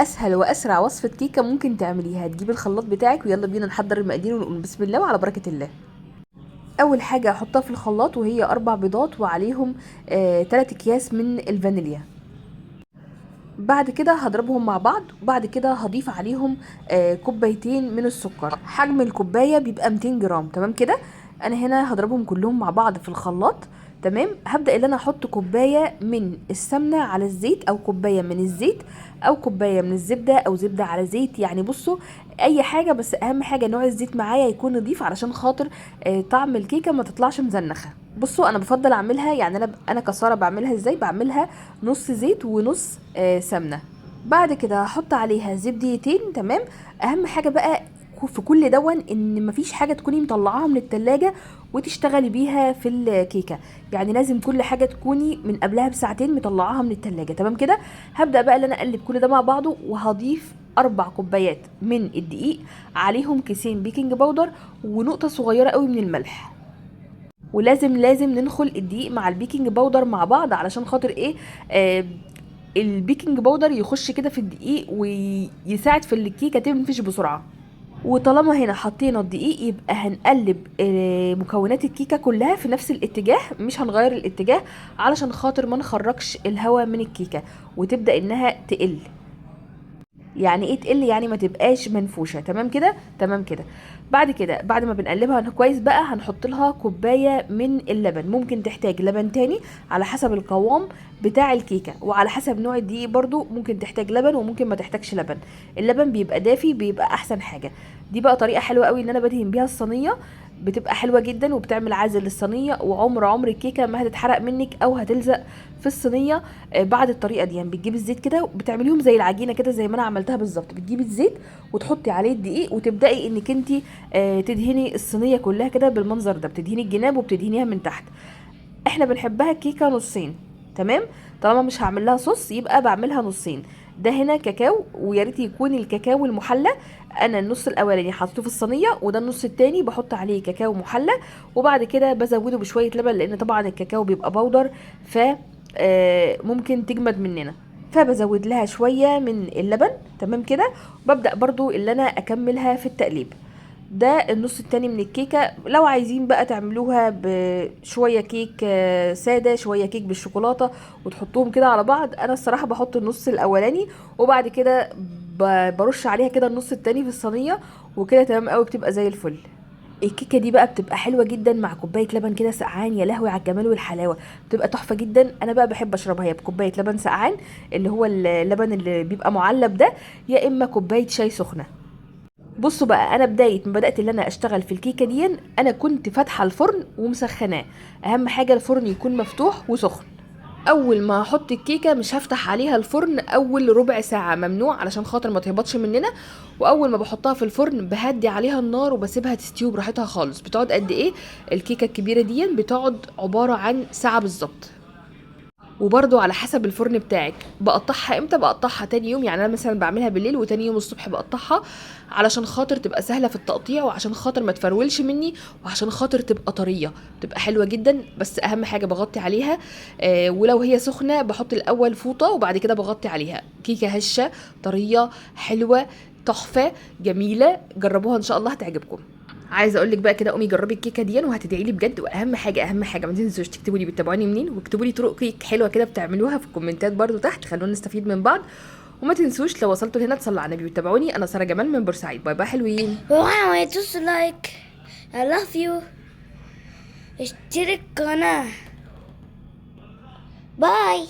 اسهل واسرع وصفه كيكه ممكن تعمليها. تجيبي الخلاط بتاعك ويلا بينا نحضر المقادير ونقول بسم الله وعلى بركه الله. اول حاجه احطها في الخلاط وهي 4 بيضات وعليهم 3 اكياس من الفانيليا. بعد كده هضربهم مع بعض وبعد كده هضيف عليهم كوبايتين من السكر. حجم الكوبايه بيبقى 200 جرام تمام كده. انا هنا هضربهم كلهم مع بعض في الخلاط. تمام. هبدا ان انا احط كوبايه من السمنه على الزيت او كوبايه من الزيت او كوبايه من الزبده او زبده على زيت، يعني بصوا اي حاجه، بس اهم حاجه نوع الزيت معايا يكون نضيف علشان خاطر طعم الكيكه ما تطلعش مزنخه. بصوا انا بفضل اعملها، يعني انا كساره بعملها ازاي، بعملها نص زيت ونص سمنه. بعد كده هحط عليها زبدتين. تمام. اهم حاجه بقى في كل دون ان مفيش حاجه تكوني مطلعاها من التلاجة وتشتغلي بيها في الكيكه، يعني لازم كل حاجه تكوني من قبلها بساعتين مطلعاها من التلاجة. تمام كده. هبدا بقى ان انا اقلب كل ده مع بعضه وهضيف 4 كوبايات من الدقيق، عليهم كيسين بيكنج باودر ونقطه صغيره قوي من الملح. ولازم ننخل الدقيق مع البيكنج باودر مع بعض علشان خاطر ايه، البيكنج باودر يخش كده في الدقيق ويساعد في الكيكه تنفش بسرعه. وطالما هنا حطينا الدقيق يبقى هنقلب مكونات الكيكه كلها في نفس الاتجاه، مش هنغير الاتجاه علشان خاطر ما نخرجش الهواء من الكيكه وتبدا انها تقل. يعني ايه تقل؟ يعني ما تبقاش منفوشه. تمام كده. تمام كده. بعد كده بعد ما بنقلبها كويس بقى هنحط لها كوبايه من اللبن. ممكن تحتاج لبن تاني على حسب القوام بتاع الكيكه وعلى حسب نوع الدقيق برضو، ممكن تحتاج لبن وممكن ما تحتاجش لبن. اللبن بيبقى دافي بيبقى احسن حاجه. دي بقى طريقه حلوه قوي ان انا بدهن بيها الصينيه، بتبقى حلوه جدا وبتعمل عازل للصينيه، وعمر الكيكه ما هتتحرق منك او هتلزق في الصينيه. بعد الطريقه دي يعني بتجيبي الزيت كده وبتعمليهم زي العجينه كده زي ما انا عملتها بالظبط. بتجيبي الزيت وتحطي عليه الدقيق وتبداي انك انت تدهني الصينيه كلها كده بالمنظر ده، بتدهني الجناب وبتدهنيها من تحت. احنا بنحبها كيكه نصين. تمام. طالما مش هعمل لها صوص يبقى بعملها نصين. ده هنا كاكاو، ويا ريت يكون الكاكاو المحلى. انا النص الاولاني حطيته في الصينيه وده النص التاني بحط عليه كاكاو محلى، وبعد كده بزوده بشويه لبن لان طبعا الكاكاو بيبقى بودر ف ممكن تجمد مننا، فبزود لها شويه من اللبن. تمام كده. وببدا برضو اللي انا اكملها في التقليب. ده النص التاني من الكيكة. لو عايزين بقى تعملوها بشوية كيك سادة، شوية كيك بالشوكولاتة وتحطوهم كده على بعض، انا الصراحة بحط النص الاولاني وبعد كده برش عليها كده النص التاني في الصينية وكده تمام قوي بتبقى زي الفل. الكيكه دي بقى بتبقى حلوه جدا مع كوبايه لبن كده سقعان، يا لهوي على الجمال والحلاوه، بتبقى تحفه جدا. انا بقى بحب اشربها يا بكوبايه لبن سقعان اللي هو اللبن اللي بيبقى معلب ده، يا اما كوبايه شاي سخنه. بصوا بقى، انا بدايه ما بدات اللي انا اشتغل في الكيكه دي انا كنت فاتحه الفرن ومسخناه. اهم حاجه الفرن يكون مفتوح وسخن. اول ما هحط الكيكه مش هفتح عليها الفرن اول ربع ساعه، ممنوع علشان خاطر ما تهبطش مننا. واول ما بحطها في الفرن بهدي عليها النار وبسيبها تستوي براحتها خالص. بتقعد قد ايه الكيكه الكبيره دي؟ بتقعد عباره عن ساعه بالظبط. وبرضو على حسب الفرن بتاعك. بقطعها امتى؟ بقطعها تاني يوم، يعني انا مثلا بعملها بالليل وتاني يوم الصبح بقطعها علشان خاطر تبقى سهله في التقطيع وعشان خاطر ما تفرولش مني وعشان خاطر تبقى طريه، تبقى حلوه جدا. بس اهم حاجه بغطي عليها ولو هي سخنه بحط الاول فوطه وبعد كده بغطي عليها. كيكه هشه طريه حلوه تحفه جميله، جربوها ان شاء الله هتعجبكم. عايزه اقول لك بقى كده قومي جربي الكيكه دي وهتدعي لي بجد. واهم حاجه ما تنسوش تكتبوا لي بتتابعوني منين، واكتبوا لي طرق كيك حلوه كده بتعملوها في الكومنتات برضو تحت، خلونا نستفيد من بعض. وما تنسوش لو وصلتوا هنا تصلوا على النبي وتتابعوني. انا ساره جمال من بورسعيد. باي باي حلوين. واو just like I love you. اشترك قناة. باي.